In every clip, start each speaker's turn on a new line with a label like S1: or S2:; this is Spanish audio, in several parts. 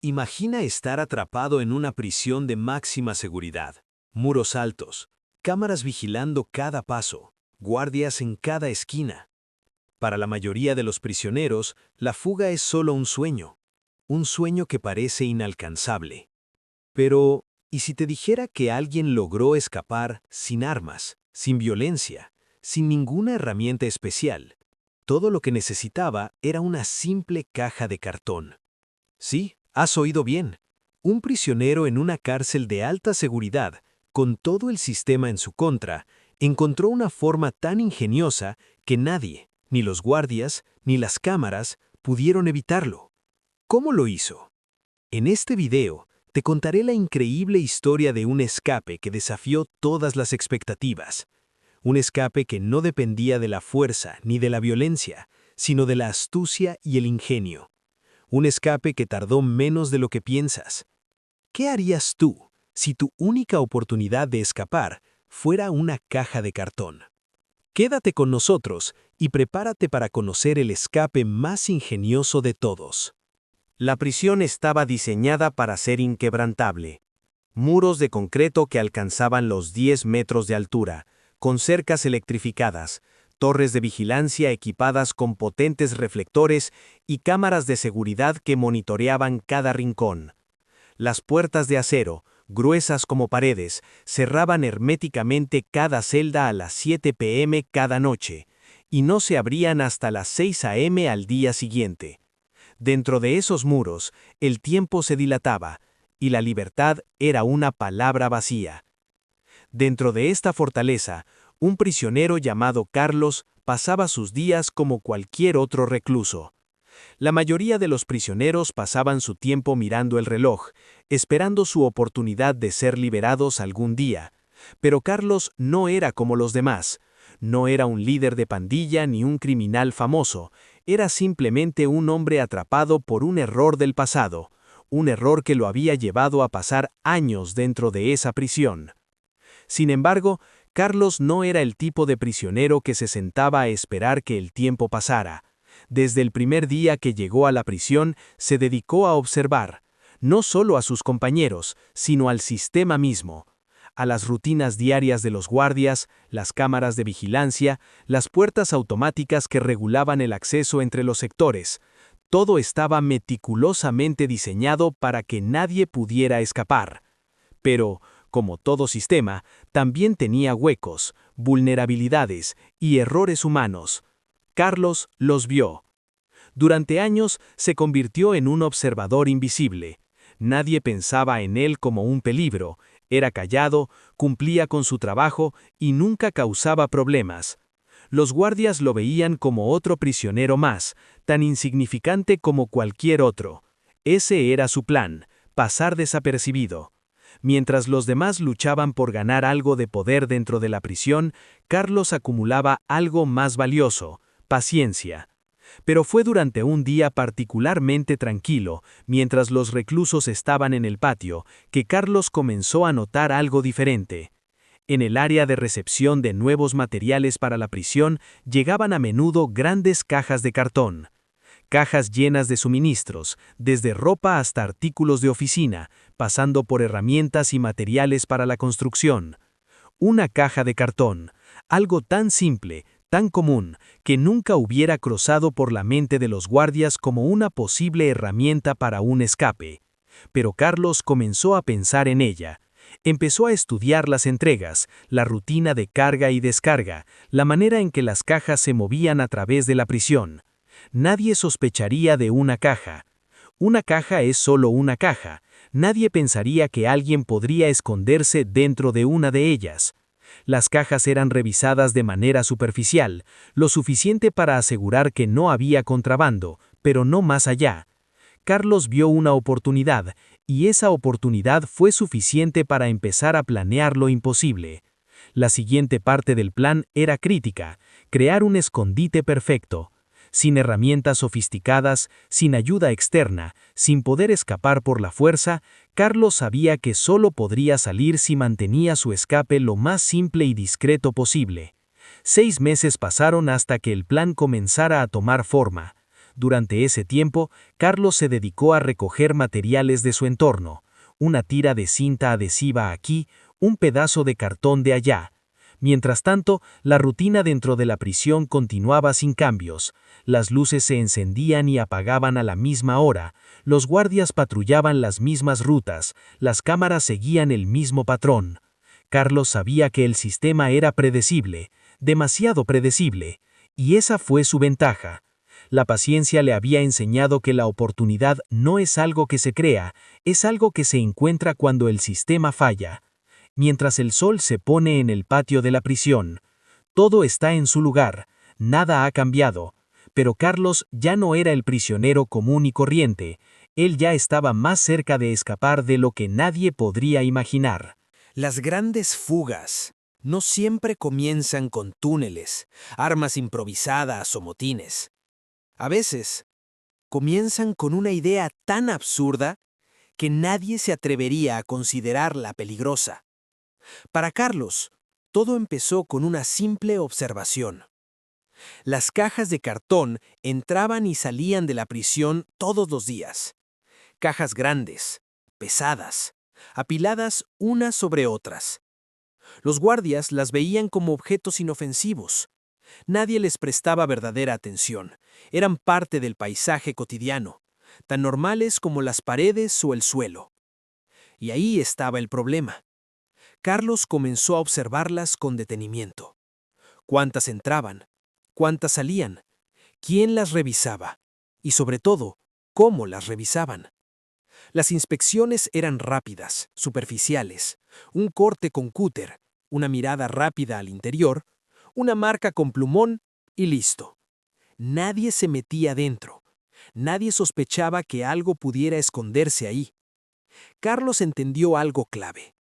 S1: Imagina estar atrapado en una prisión de máxima seguridad. Muros altos, cámaras vigilando cada paso, guardias en cada esquina. Para la mayoría de los prisioneros, la fuga es solo un sueño que parece inalcanzable. Pero, ¿y si te dijera que alguien logró escapar sin armas, sin violencia, sin ninguna herramienta especial? Todo lo que necesitaba era una simple caja de cartón. Sí, has oído bien. Un prisionero en una cárcel de alta seguridad, con todo el sistema en su contra, encontró una forma tan ingeniosa que nadie, ni los guardias, ni las cámaras, pudieron evitarlo. ¿Cómo lo hizo? En este video, te contaré la increíble historia de un escape que desafió todas las expectativas. Un escape que no dependía de la fuerza ni de la violencia, sino de la astucia y el ingenio. Un escape que tardó menos de lo que piensas. ¿Qué harías tú si tu única oportunidad de escapar fuera una caja de cartón? Quédate con nosotros y prepárate para conocer el escape más ingenioso de todos.
S2: La prisión estaba diseñada para ser inquebrantable. Muros de concreto que alcanzaban los 10 metros de altura, con cercas electrificadas, torres de vigilancia equipadas con potentes reflectores y cámaras de seguridad que monitoreaban cada rincón. Las puertas de acero, gruesas como paredes, cerraban herméticamente cada celda a las 7 p.m. cada noche, y no se abrían hasta las 6 a.m. al día siguiente. Dentro de esos muros, el tiempo se dilataba, y la libertad era una palabra vacía. Dentro de esta fortaleza, un prisionero llamado Carlos pasaba sus días como cualquier otro recluso. La mayoría de los prisioneros pasaban su tiempo mirando el reloj, esperando su oportunidad de ser liberados algún día. Pero Carlos no era como los demás. No era un líder de pandilla ni un criminal famoso. Era simplemente un hombre atrapado por un error del pasado, un error que lo había llevado a pasar años dentro de esa prisión. Sin embargo, Carlos no era el tipo de prisionero que se sentaba a esperar que el tiempo pasara. Desde el primer día que llegó a la prisión, se dedicó a observar, no solo a sus compañeros, sino al sistema mismo, a las rutinas diarias de los guardias, las cámaras de vigilancia, las puertas automáticas que regulaban el acceso entre los sectores. Todo estaba meticulosamente diseñado para que nadie pudiera escapar. Pero, como todo sistema, también tenía huecos, vulnerabilidades y errores humanos. Carlos los vio. Durante años se convirtió en un observador invisible. Nadie pensaba en él como un peligro, era callado, cumplía con su trabajo y nunca causaba problemas. Los guardias lo veían como otro prisionero más, tan insignificante como cualquier otro. Ese era su plan, pasar desapercibido. Mientras los demás luchaban por ganar algo de poder dentro de la prisión, Carlos acumulaba algo más valioso: paciencia. Pero fue durante un día particularmente tranquilo, mientras los reclusos estaban en el patio, que Carlos comenzó a notar algo diferente. En el área de recepción de nuevos materiales para la prisión llegaban a menudo grandes cajas de cartón. Cajas llenas de suministros, desde ropa hasta artículos de oficina, pasando por herramientas y materiales para la construcción. Una caja de cartón, algo tan simple, tan común, que nunca hubiera cruzado por la mente de los guardias como una posible herramienta para un escape. Pero Carlos comenzó a pensar en ella. Empezó a estudiar las entregas, la rutina de carga y descarga, la manera en que las cajas se movían a través de la prisión. Nadie sospecharía de una caja. Una caja es solo una caja. Nadie pensaría que alguien podría esconderse dentro de una de ellas. Las cajas eran revisadas de manera superficial, lo suficiente para asegurar que no había contrabando, pero no más allá. Carlos vio una oportunidad, y esa oportunidad fue suficiente para empezar a planear lo imposible. La siguiente parte del plan era crítica: crear un escondite perfecto. Sin herramientas sofisticadas, sin ayuda externa, sin poder escapar por la fuerza, Carlos sabía que solo podría salir si mantenía su escape lo más simple y discreto posible. 6 meses pasaron hasta que el plan comenzara a tomar forma. Durante ese tiempo, Carlos se dedicó a recoger materiales de su entorno, una tira de cinta adhesiva aquí, un pedazo de cartón de allá. Mientras tanto, la rutina dentro de la prisión continuaba sin cambios. Las luces se encendían y apagaban a la misma hora, los guardias patrullaban las mismas rutas, las cámaras seguían el mismo patrón. Carlos sabía que el sistema era predecible, demasiado predecible, y esa fue su ventaja. La paciencia le había enseñado que la oportunidad no es algo que se crea, es algo que se encuentra cuando el sistema falla. Mientras el sol se pone en el patio de la prisión, todo está en su lugar, nada ha cambiado, pero Carlos ya no era el prisionero común y corriente, él ya estaba más cerca de escapar de lo que nadie podría imaginar.
S1: Las grandes fugas no siempre comienzan con túneles, armas improvisadas o motines. A veces, comienzan con una idea tan absurda que nadie se atrevería a considerarla peligrosa. Para Carlos, todo empezó con una simple observación. Las cajas de cartón entraban y salían de la prisión todos los días. Cajas grandes, pesadas, apiladas unas sobre otras. Los guardias las veían como objetos inofensivos. Nadie les prestaba verdadera atención. Eran parte del paisaje cotidiano, tan normales como las paredes o el suelo. Y ahí estaba el problema. Carlos comenzó a observarlas con detenimiento. ¿Cuántas entraban? ¿Cuántas salían? ¿Quién las revisaba? Y sobre todo, ¿cómo las revisaban? Las inspecciones eran rápidas, superficiales, un corte con cúter, una mirada rápida al interior, una marca con plumón y listo. Nadie se metía dentro. Nadie sospechaba que algo pudiera esconderse ahí. Carlos entendió algo clave.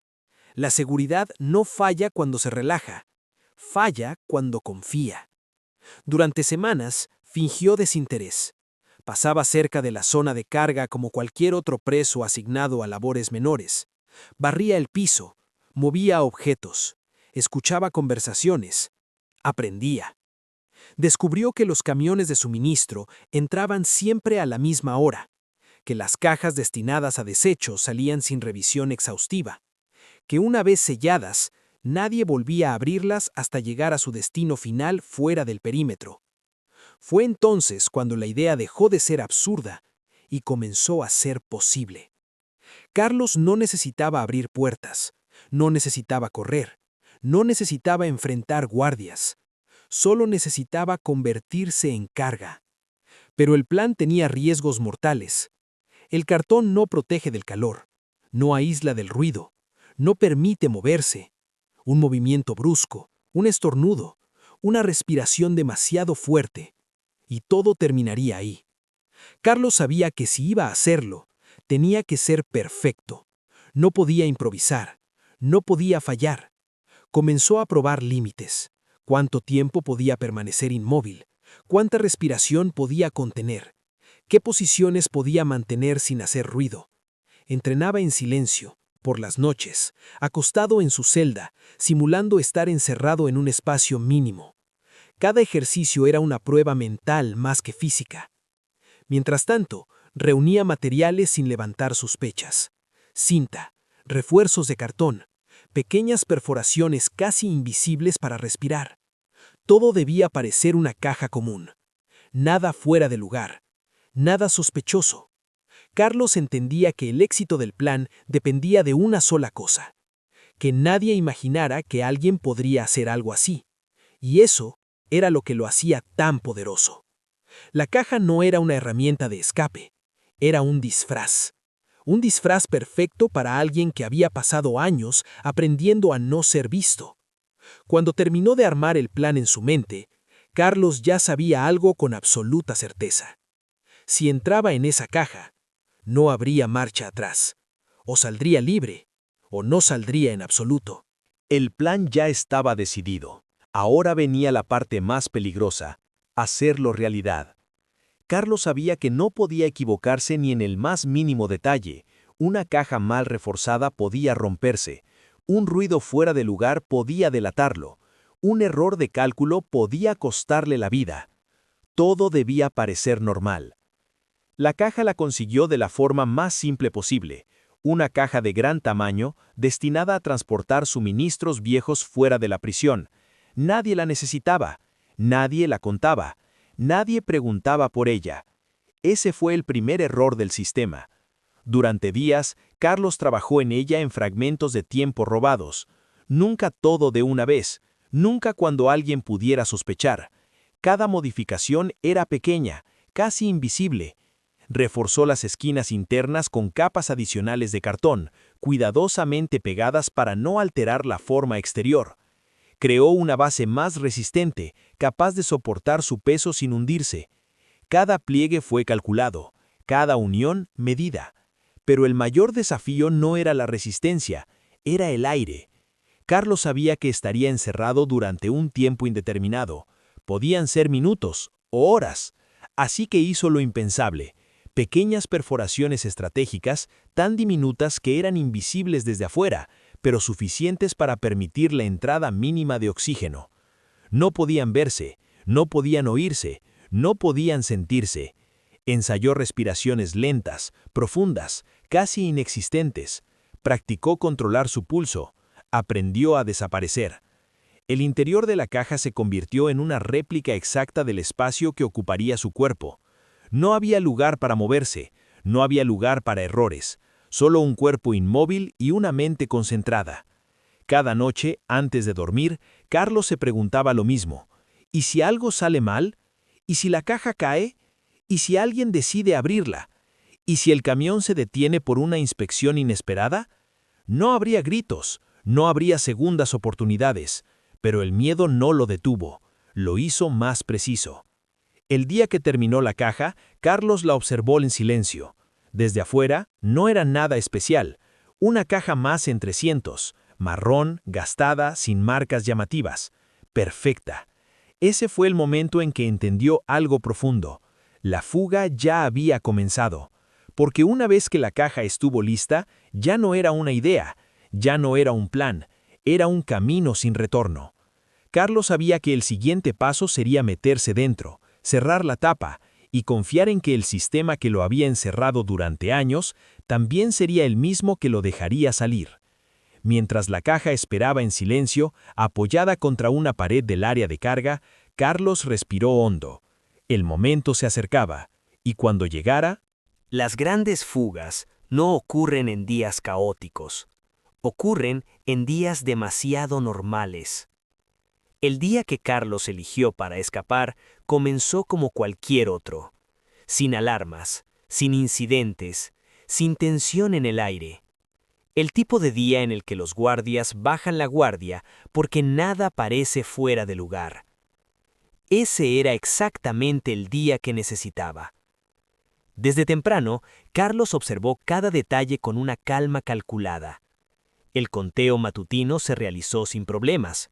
S1: La seguridad no falla cuando se relaja, falla cuando confía. Durante semanas fingió desinterés. Pasaba cerca de la zona de carga como cualquier otro preso asignado a labores menores. Barría el piso, movía objetos, escuchaba conversaciones, aprendía. Descubrió que los camiones de suministro entraban siempre a la misma hora, que las cajas destinadas a desechos salían sin revisión exhaustiva, que una vez selladas, nadie volvía a abrirlas hasta llegar a su destino final fuera del perímetro. Fue entonces cuando la idea dejó de ser absurda y comenzó a ser posible. Carlos no necesitaba abrir puertas, no necesitaba correr, no necesitaba enfrentar guardias, solo necesitaba convertirse en carga. Pero el plan tenía riesgos mortales. El cartón no protege del calor, no aísla del ruido, no permite moverse. Un movimiento brusco, un estornudo, una respiración demasiado fuerte, y todo terminaría ahí. Carlos sabía que si iba a hacerlo, tenía que ser perfecto. No podía improvisar, no podía fallar. Comenzó a probar límites. ¿Cuánto tiempo podía permanecer inmóvil? ¿Cuánta respiración podía contener? ¿Qué posiciones podía mantener sin hacer ruido? Entrenaba en silencio, por las noches, acostado en su celda, simulando estar encerrado en un espacio mínimo. Cada ejercicio era una prueba mental más que física. Mientras tanto, reunía materiales sin levantar sospechas. Cinta, refuerzos de cartón, pequeñas perforaciones casi invisibles para respirar. Todo debía parecer una caja común. Nada fuera de lugar, nada sospechoso. Carlos entendía que el éxito del plan dependía de una sola cosa: que nadie imaginara que alguien podría hacer algo así. Y eso era lo que lo hacía tan poderoso. La caja no era una herramienta de escape, era un disfraz. Un disfraz perfecto para alguien que había pasado años aprendiendo a no ser visto. Cuando terminó de armar el plan en su mente, Carlos ya sabía algo con absoluta certeza. Si entraba en esa caja, no habría marcha atrás. O saldría libre, o no saldría en absoluto.
S2: El plan ya estaba decidido. Ahora venía la parte más peligrosa: hacerlo realidad. Carlos sabía que no podía equivocarse ni en el más mínimo detalle. Una caja mal reforzada podía romperse. Un ruido fuera de lugar podía delatarlo. Un error de cálculo podía costarle la vida. Todo debía parecer normal. La caja la consiguió de la forma más simple posible, una caja de gran tamaño destinada a transportar suministros viejos fuera de la prisión. Nadie la necesitaba, nadie la contaba, nadie preguntaba por ella. Ese fue el primer error del sistema. Durante días, Carlos trabajó en ella en fragmentos de tiempo robados. Nunca todo de una vez, nunca cuando alguien pudiera sospechar. Cada modificación era pequeña, casi invisible. Reforzó las esquinas internas con capas adicionales de cartón, cuidadosamente pegadas para no alterar la forma exterior. Creó una base más resistente, capaz de soportar su peso sin hundirse. Cada pliegue fue calculado, cada unión medida. Pero el mayor desafío no era la resistencia, era el aire. Carlos sabía que estaría encerrado durante un tiempo indeterminado. Podían ser minutos o horas. Así que hizo lo impensable. Pequeñas perforaciones estratégicas, tan diminutas que eran invisibles desde afuera, pero suficientes para permitir la entrada mínima de oxígeno. No podían verse, no podían oírse, no podían sentirse. Ensayó respiraciones lentas, profundas, casi inexistentes. Practicó controlar su pulso. Aprendió a desaparecer. El interior de la caja se convirtió en una réplica exacta del espacio que ocuparía su cuerpo. No había lugar para moverse, no había lugar para errores, solo un cuerpo inmóvil y una mente concentrada. Cada noche, antes de dormir, Carlos se preguntaba lo mismo. ¿Y si algo sale mal? ¿Y si la caja cae? ¿Y si alguien decide abrirla? ¿Y si el camión se detiene por una inspección inesperada? No habría gritos, no habría segundas oportunidades, pero el miedo no lo detuvo, lo hizo más preciso. El día que terminó la caja, Carlos la observó en silencio. Desde afuera, no era nada especial. Una caja más entre cientos, marrón, gastada, sin marcas llamativas. Perfecta. Ese fue el momento en que entendió algo profundo. La fuga ya había comenzado. Porque una vez que la caja estuvo lista, ya no era una idea, ya no era un plan, era un camino sin retorno. Carlos sabía que el siguiente paso sería meterse dentro, cerrar la tapa y confiar en que el sistema que lo había encerrado durante años también sería el mismo que lo dejaría salir. Mientras la caja esperaba en silencio, apoyada contra una pared del área de carga, Carlos respiró hondo. El momento se acercaba, y cuando llegara...
S3: Las grandes fugas no ocurren en días caóticos, ocurren en días demasiado normales. El día que Carlos eligió para escapar comenzó como cualquier otro, sin alarmas, sin incidentes, sin tensión en el aire. El tipo de día en el que los guardias bajan la guardia porque nada parece fuera de lugar. Ese era exactamente el día que necesitaba. Desde temprano, Carlos observó cada detalle con una calma calculada. El conteo matutino se realizó sin problemas.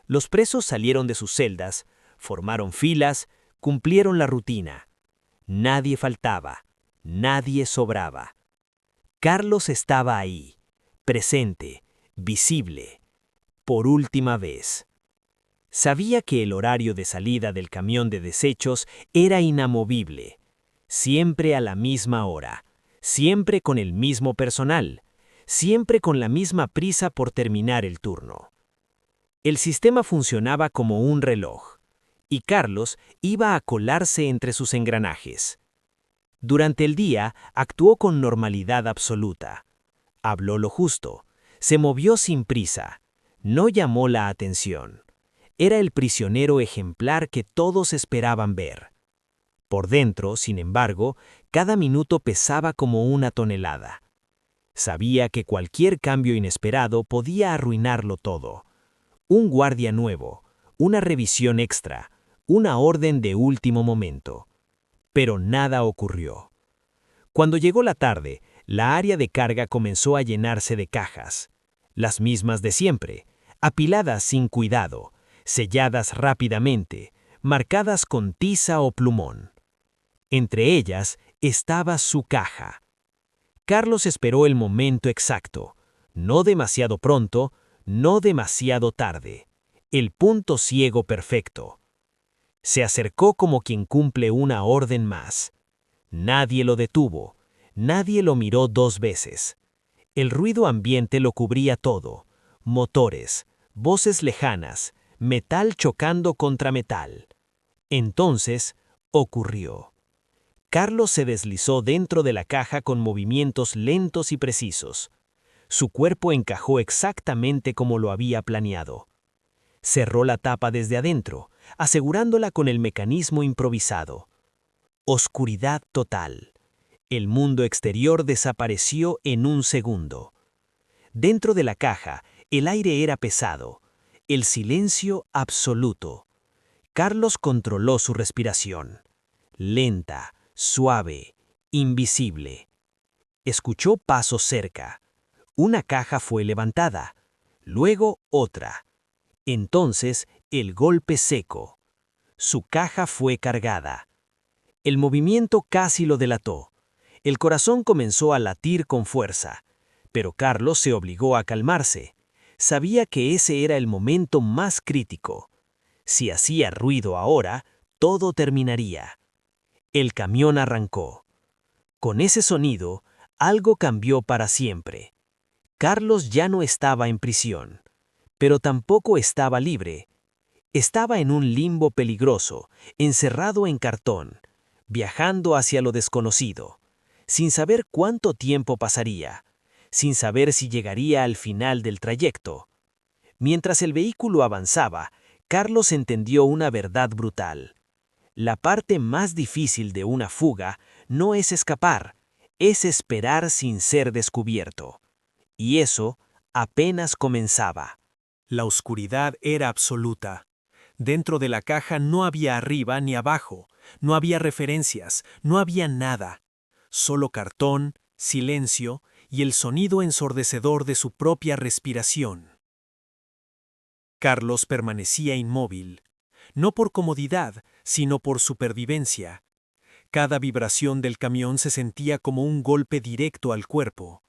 S3: Los presos salieron de sus celdas, formaron filas, cumplieron la rutina. Nadie faltaba, nadie sobraba. Carlos estaba ahí, presente, visible, por última vez. Sabía que el horario de salida del camión de desechos era inamovible, siempre a la misma hora, siempre con el mismo personal, siempre con la misma prisa por terminar el turno. El sistema funcionaba como un reloj, y Carlos iba a colarse entre sus engranajes. Durante el día actuó con normalidad absoluta. Habló lo justo, se movió sin prisa, no llamó la atención. Era el prisionero ejemplar que todos esperaban ver. Por dentro, sin embargo, cada minuto pesaba como una tonelada. Sabía que cualquier cambio inesperado podía arruinarlo todo. Un guardia nuevo, una revisión extra, una orden de último momento. Pero nada ocurrió. Cuando llegó la tarde, la área de carga comenzó a llenarse de cajas. Las mismas de siempre, apiladas sin cuidado, selladas rápidamente, marcadas con tiza o plumón. Entre ellas estaba su caja. Carlos esperó el momento exacto, no demasiado pronto, no demasiado tarde, el punto ciego perfecto. Se acercó como quien cumple una orden más. Nadie lo detuvo, nadie lo miró 2 veces. El ruido ambiente lo cubría todo: motores, voces lejanas, metal chocando contra metal. Entonces, ocurrió. Carlos se deslizó dentro de la caja con movimientos lentos y precisos. Su cuerpo encajó exactamente como lo había planeado. Cerró la tapa desde adentro, asegurándola con el mecanismo improvisado. Oscuridad total. El mundo exterior desapareció en un segundo. Dentro de la caja, el aire era pesado, el silencio absoluto. Carlos controló su respiración. Lenta, suave, invisible. Escuchó pasos cerca. Una caja fue levantada, luego otra. Entonces, el golpe seco. Su caja fue cargada. El movimiento casi lo delató. El corazón comenzó a latir con fuerza, pero Carlos se obligó a calmarse. Sabía que ese era el momento más crítico. Si hacía ruido ahora, todo terminaría. El camión arrancó. Con ese sonido, algo cambió para siempre. Carlos ya no estaba en prisión, pero tampoco estaba libre. Estaba en un limbo peligroso, encerrado en cartón, viajando hacia lo desconocido, sin saber cuánto tiempo pasaría, sin saber si llegaría al final del trayecto. Mientras el vehículo avanzaba, Carlos entendió una verdad brutal. La parte más difícil de una fuga no es escapar, es esperar sin ser descubierto. Y eso apenas comenzaba.
S2: La oscuridad era absoluta. Dentro de la caja no había arriba ni abajo, no había referencias, no había nada. Solo cartón, silencio y el sonido ensordecedor de su propia respiración. Carlos permanecía inmóvil, no por comodidad, sino por supervivencia. Cada vibración del camión se sentía como un golpe directo al cuerpo.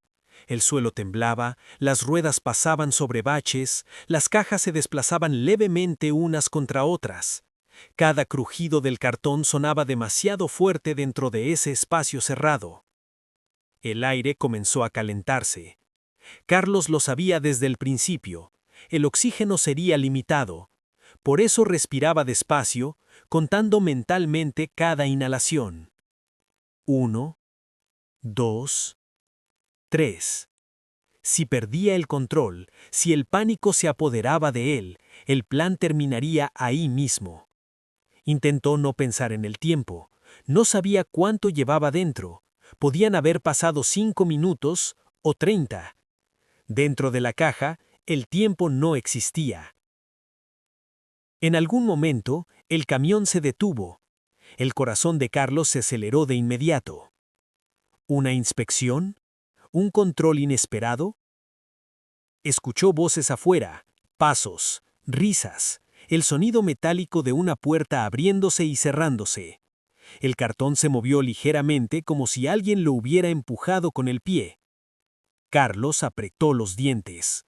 S2: El suelo temblaba, las ruedas pasaban sobre baches, las cajas se desplazaban levemente unas contra otras. Cada crujido del cartón sonaba demasiado fuerte dentro de ese espacio cerrado. El aire comenzó a calentarse. Carlos lo sabía desde el principio. El oxígeno sería limitado. Por eso respiraba despacio, contando mentalmente cada inhalación. 1, 2, 3. Si perdía el control, si el pánico se apoderaba de él, el plan terminaría ahí mismo. Intentó no pensar en el tiempo. No sabía cuánto llevaba dentro. Podían haber pasado 5 minutos o 30. Dentro de la caja, el tiempo no existía. En algún momento, el camión se detuvo. El corazón de Carlos se aceleró de inmediato. ¿Una inspección? ¿Un control inesperado? Escuchó voces afuera, pasos, risas, el sonido metálico de una puerta abriéndose y cerrándose. El cartón se movió ligeramente como si alguien lo hubiera empujado con el pie. Carlos apretó los dientes.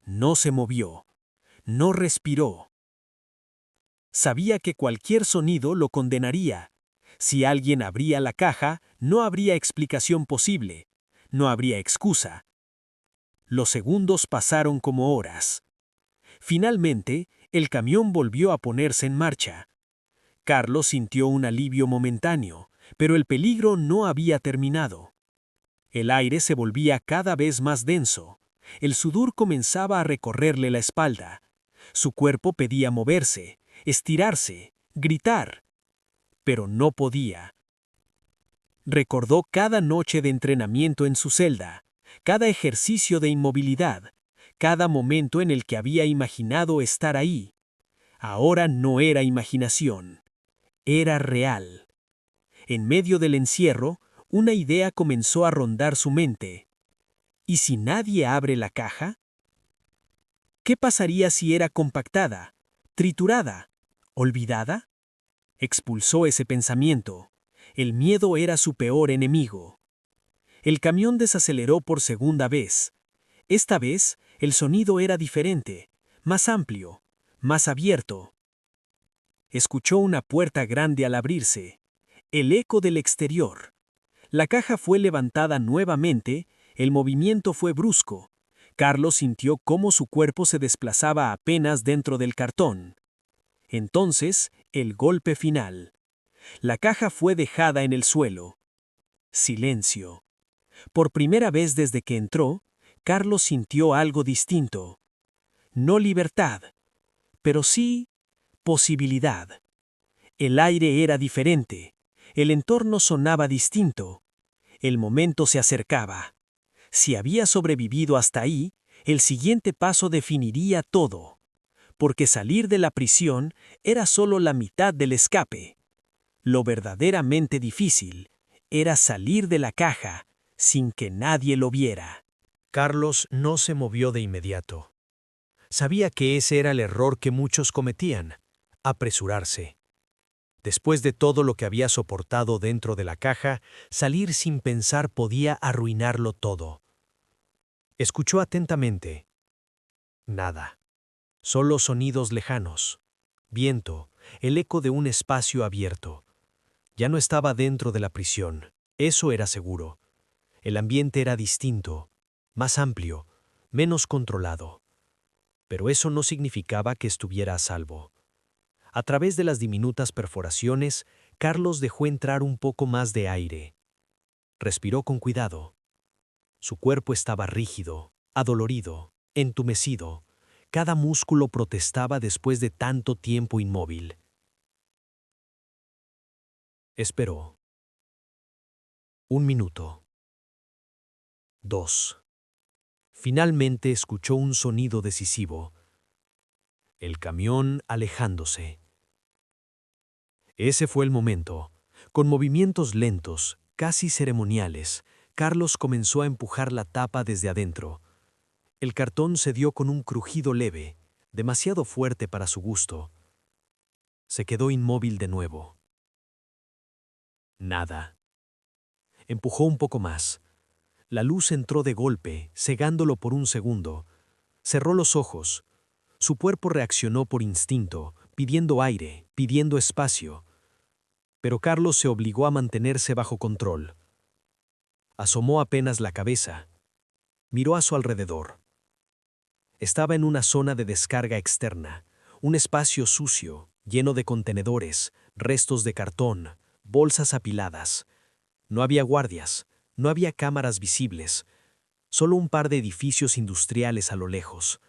S2: No se movió. No respiró. Sabía que cualquier sonido lo condenaría. Si alguien abría la caja, no habría explicación posible. No habría excusa. Los segundos pasaron como horas. Finalmente, el camión volvió a ponerse en marcha. Carlos sintió un alivio momentáneo, pero el peligro no había terminado. El aire se volvía cada vez más denso. El sudor comenzaba a recorrerle la espalda. Su cuerpo pedía moverse, estirarse, gritar. Pero no podía. Recordó cada noche de entrenamiento en su celda, cada ejercicio de inmovilidad, cada momento en el que había imaginado estar ahí. Ahora no era imaginación, era real. En medio del encierro, una idea comenzó a rondar su mente. ¿Y si nadie abre la caja? ¿Qué pasaría si era compactada, triturada, olvidada? Expulsó ese pensamiento. El miedo era su peor enemigo. El camión desaceleró por segunda vez. Esta vez, el sonido era diferente, más amplio, más abierto.
S3: escuchó una puerta grande al abrirse. El eco del exterior. La caja fue levantada nuevamente, el movimiento fue brusco. Carlos sintió cómo su cuerpo se desplazaba apenas dentro del cartón. Entonces, el golpe final. La caja fue dejada en el suelo. Silencio. Por primera vez desde que entró, Carlos sintió algo distinto. No libertad, pero sí posibilidad. El aire era diferente. El entorno sonaba distinto. El momento se acercaba. Si había sobrevivido hasta ahí, el siguiente paso definiría todo. Porque salir de la prisión era solo la mitad del escape. Lo verdaderamente difícil era salir de la caja sin que nadie lo viera.
S1: Carlos no se movió de inmediato. Sabía que ese era el error que muchos cometían, apresurarse. Después de todo lo que había soportado dentro de la caja, salir sin pensar podía arruinarlo todo. Escuchó atentamente. Nada. Solo sonidos lejanos. Viento, el eco de un espacio abierto. Ya no estaba dentro de la prisión, eso era seguro. El ambiente era distinto, más amplio, menos controlado. Pero eso no significaba que estuviera a salvo. A través de las diminutas perforaciones, Carlos dejó entrar un poco más de aire. Respiró con cuidado. Su cuerpo estaba rígido, adolorido, entumecido. Cada músculo protestaba después de tanto tiempo inmóvil. Esperó. 1 minuto. 2. Finalmente escuchó un sonido decisivo. El camión alejándose. Ese fue el momento. Con movimientos lentos, casi ceremoniales, Carlos comenzó a empujar la tapa desde adentro. El cartón cedió con un crujido leve, demasiado fuerte para su gusto. Se quedó inmóvil de nuevo. Nada. Empujó un poco más. La luz entró de golpe, cegándolo por un segundo. Cerró los ojos. Su cuerpo reaccionó por instinto, pidiendo aire, pidiendo espacio. Pero Carlos se obligó a mantenerse bajo control. Asomó apenas la cabeza. Miró a su alrededor. Estaba en una zona de descarga externa, un espacio sucio, lleno de contenedores, restos de cartón, bolsas apiladas. No había guardias, no había cámaras visibles, solo un par de edificios industriales a lo lejos.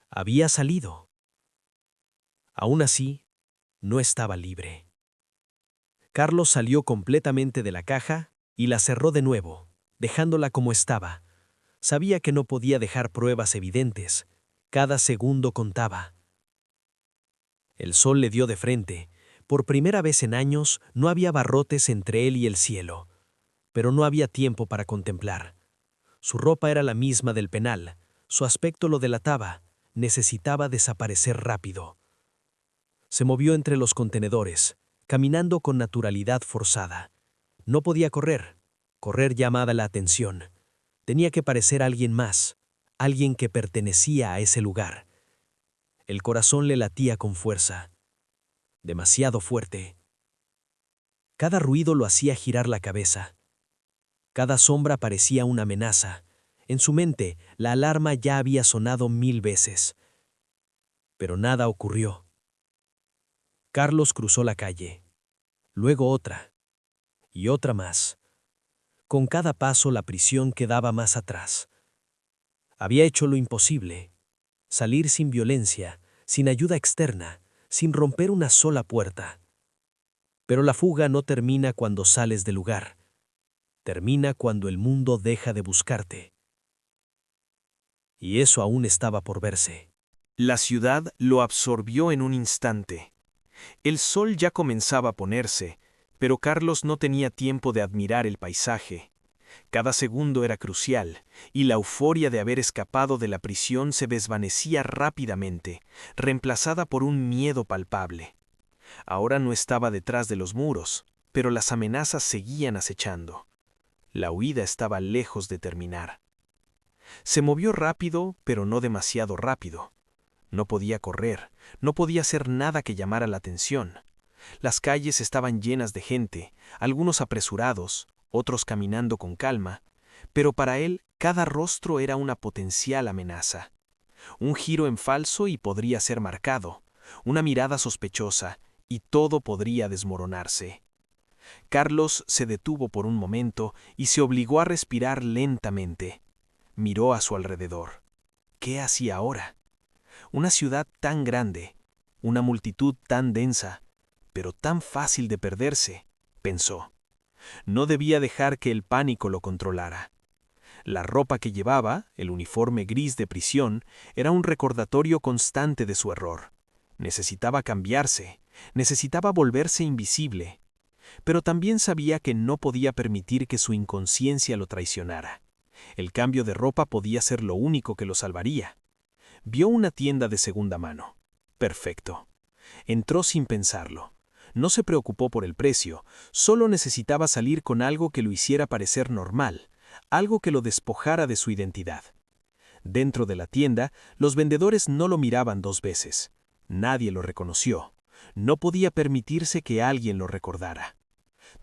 S1: Había salido. Aún así, no estaba libre. Carlos salió completamente de la caja y la cerró de nuevo, dejándola como estaba. Sabía que no podía dejar pruebas evidentes. Cada segundo contaba. El sol le dio de frente. Por primera vez en años no había barrotes entre él y el cielo. Pero no había tiempo para contemplar. Su ropa era la misma del penal. Su aspecto lo delataba. Necesitaba desaparecer rápido. Se movió entre los contenedores, caminando con naturalidad forzada. No podía correr. Correr llamaba la atención. Tenía que parecer alguien más, alguien que pertenecía a ese lugar. El corazón le latía con fuerza. Demasiado fuerte. Cada ruido lo hacía girar la cabeza. Cada sombra parecía una amenaza. En su mente, la alarma ya había sonado 1000 veces. Pero nada ocurrió. Carlos cruzó la calle. Luego otra. Y otra más. Con cada paso la prisión quedaba más atrás. Había hecho lo imposible. Salir sin violencia, sin ayuda externa, sin romper una sola puerta. Pero la fuga no termina cuando sales del lugar. Termina cuando el mundo deja de buscarte. Y eso aún estaba por verse.
S3: La ciudad lo absorbió en un instante. El sol ya comenzaba a ponerse, pero Carlos no tenía tiempo de admirar el paisaje. Cada segundo era crucial, y la euforia de haber escapado de la prisión se desvanecía rápidamente, reemplazada por un miedo palpable. Ahora no estaba detrás de los muros, pero las amenazas seguían acechando. La huida estaba lejos de terminar. Se movió rápido, pero no demasiado rápido.
S2: No podía correr, no podía hacer nada que llamara la atención. Las calles estaban llenas de gente, algunos apresurados, otros caminando con calma, pero para él cada rostro era una potencial amenaza. Un giro en falso y podría ser marcado, una mirada sospechosa y todo podría desmoronarse. Carlos se detuvo por un momento y se obligó a respirar lentamente. Miró a su alrededor. ¿Qué hacía ahora? Una ciudad tan grande, una multitud tan densa, pero tan fácil de perderse, pensó. No debía dejar que el pánico lo controlara. La ropa que llevaba, el uniforme gris de prisión, era un recordatorio constante de su error. Necesitaba cambiarse, necesitaba volverse invisible. Pero también sabía que no podía permitir que su inconsciencia lo traicionara. El cambio de ropa podía ser lo único que lo salvaría. Vio una tienda de segunda mano. Perfecto. Entró sin pensarlo. No se preocupó por el precio, solo necesitaba salir con algo que lo hiciera parecer normal, algo que lo despojara de su identidad. Dentro de la tienda, los vendedores no lo miraban dos veces. Nadie lo reconoció. No podía permitirse que alguien lo recordara.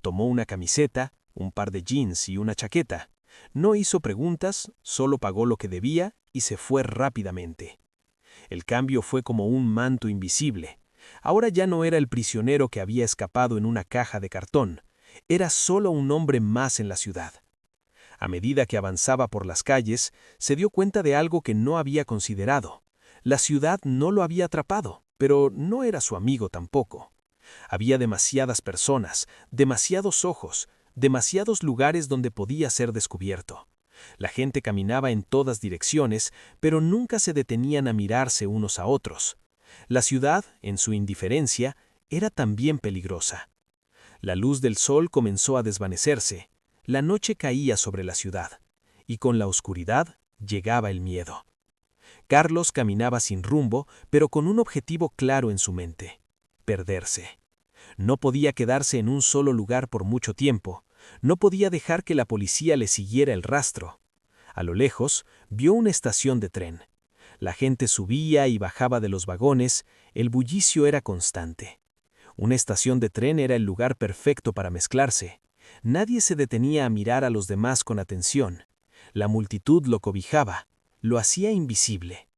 S2: Tomó una camiseta, un par de jeans y una chaqueta. No hizo preguntas, solo pagó lo que debía y se fue rápidamente. El cambio fue como un manto invisible. Ahora ya no era el prisionero que había escapado en una caja de cartón. Era solo un hombre más en la ciudad. A medida que avanzaba por las calles, se dio cuenta de algo que no había considerado. La ciudad no lo había atrapado, pero no era su amigo tampoco. Había demasiadas personas, demasiados ojos, demasiados lugares donde podía ser descubierto. La gente caminaba en todas direcciones, pero nunca se detenían a mirarse unos a otros. La ciudad, en su indiferencia, era también peligrosa. La luz del sol comenzó a desvanecerse. La noche caía sobre la ciudad, y con la oscuridad llegaba el miedo. Carlos caminaba sin rumbo, pero con un objetivo claro en su mente: perderse. No podía quedarse en un solo lugar por mucho tiempo. No podía dejar que la policía le siguiera el rastro. A lo lejos, vio una estación de tren. La gente subía y bajaba de los vagones, el bullicio era constante. Una estación de tren era el lugar perfecto para mezclarse. Nadie se detenía a mirar a los demás con atención. La multitud lo cobijaba, lo hacía invisible.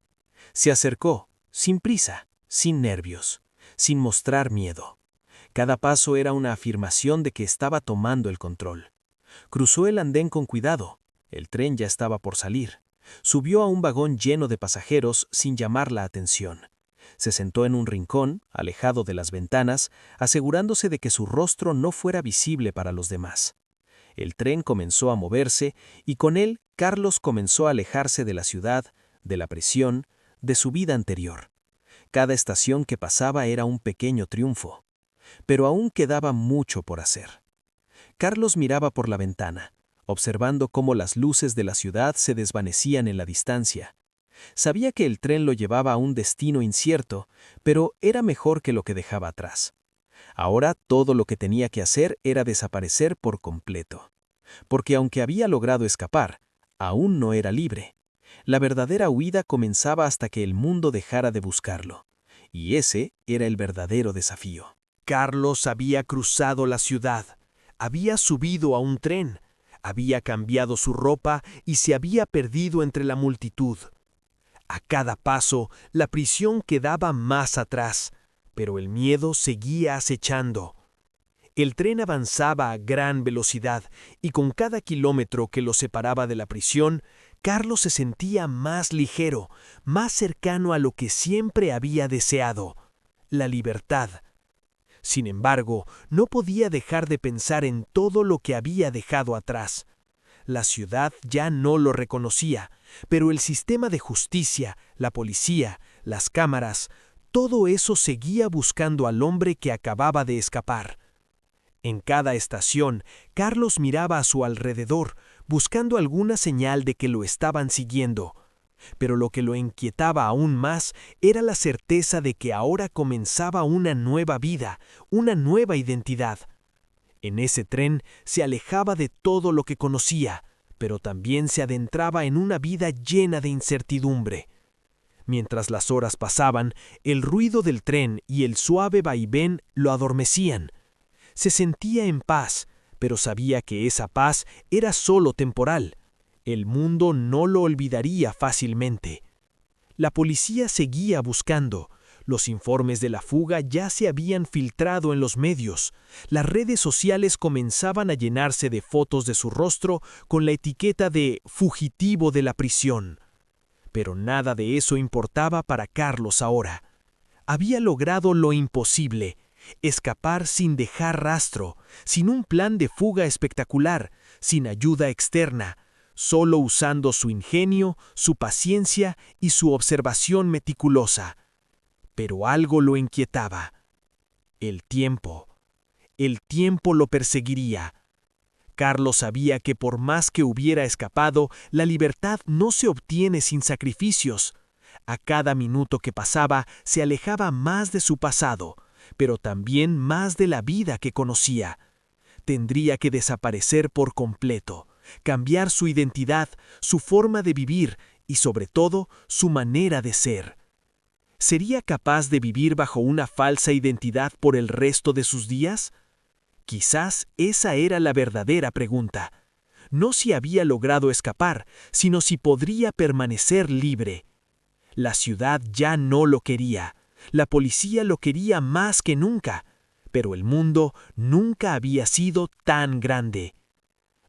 S2: Se acercó, sin prisa, sin nervios, sin mostrar miedo. Cada paso era una afirmación de que estaba tomando el control. Cruzó el andén con cuidado. El tren ya estaba por salir. Subió a un vagón lleno de pasajeros sin llamar la atención. Se sentó en un rincón, alejado de las ventanas, asegurándose de que su rostro no fuera visible para los demás. El tren comenzó a moverse y con él Carlos comenzó a alejarse de la ciudad, de la prisión, de su vida anterior. Cada estación que pasaba era un pequeño triunfo. Pero aún quedaba mucho por hacer. Carlos miraba por la ventana, observando cómo las luces de la ciudad se desvanecían en la distancia. Sabía que el tren lo llevaba a un destino incierto, pero era mejor que lo que dejaba atrás. Ahora todo lo que tenía que hacer era desaparecer por completo. Porque aunque había logrado escapar, aún no era libre. La verdadera huida comenzaba hasta que el mundo dejara de buscarlo. Y ese era el verdadero desafío.
S1: Carlos había cruzado la ciudad, había subido a un tren, había cambiado su ropa y se había perdido entre la multitud. A cada paso, la prisión quedaba más atrás, pero el miedo seguía acechando. El tren avanzaba a gran velocidad y con cada kilómetro que lo separaba de la prisión, Carlos se sentía más ligero, más cercano a lo que siempre había deseado: la libertad. Sin embargo, no podía dejar de pensar en todo lo que había dejado atrás. La ciudad ya no lo reconocía, pero el sistema de justicia, la policía, las cámaras, todo eso seguía buscando al hombre que acababa de escapar. En cada estación, Carlos miraba a su alrededor, buscando alguna señal de que lo estaban siguiendo. Pero lo que lo inquietaba aún más era la certeza de que ahora comenzaba una nueva vida, una nueva identidad. En ese tren se alejaba de todo lo que conocía, pero también se adentraba en una vida llena de incertidumbre.
S4: Mientras las horas pasaban, el ruido del tren y el suave vaivén lo adormecían. Se sentía en paz, pero sabía que esa paz era solo temporal. El mundo no lo olvidaría fácilmente. La policía seguía buscando. Los informes de la fuga ya se habían filtrado en los medios. Las redes sociales comenzaban a llenarse de fotos de su rostro con la etiqueta de fugitivo de la prisión. Pero nada de eso importaba para Carlos ahora. Había logrado lo imposible, escapar sin dejar rastro, sin un plan de fuga espectacular, sin ayuda externa, solo usando su ingenio, su paciencia y su observación meticulosa. Pero algo lo inquietaba. El tiempo. El tiempo lo perseguiría. Carlos sabía que por más que hubiera escapado, la libertad no se obtiene sin sacrificios. A cada minuto que pasaba se alejaba más de su pasado, pero también más de la vida que conocía. Tendría que desaparecer por completo, cambiar su identidad, su forma de vivir y sobre todo su manera de ser. ¿Sería capaz de vivir bajo una falsa identidad por el resto de sus días? Quizás esa era la verdadera pregunta. No si había logrado escapar, sino si podría permanecer libre. La ciudad ya no lo quería. La policía lo quería más que nunca. Pero el mundo nunca había sido tan grande.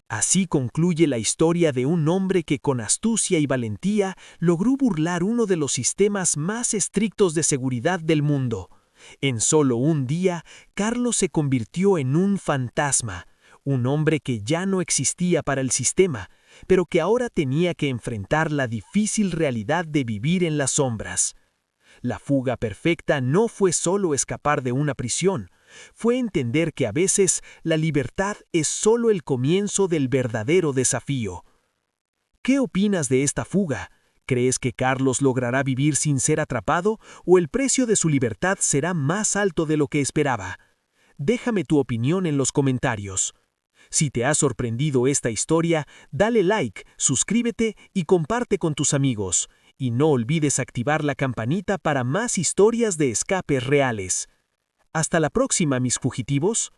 S4: Así concluye la historia de un hombre que con astucia y valentía logró burlar uno de los sistemas más estrictos de seguridad del mundo. En solo un día, Carlos se convirtió en un fantasma, un hombre que ya no existía para el sistema, pero que ahora tenía que enfrentar la difícil realidad de vivir en las sombras. La fuga perfecta no fue solo escapar de una prisión, fue entender que a veces la libertad es solo el comienzo del verdadero desafío. ¿Qué opinas de esta fuga? ¿Crees que Carlos logrará vivir sin ser atrapado o el precio de su libertad será más alto de lo que esperaba? Déjame tu opinión en los comentarios. Si te ha sorprendido esta historia, dale like, suscríbete y comparte con tus amigos. Y no olvides activar la campanita para más historias de escapes reales. Hasta la próxima, mis fugitivos.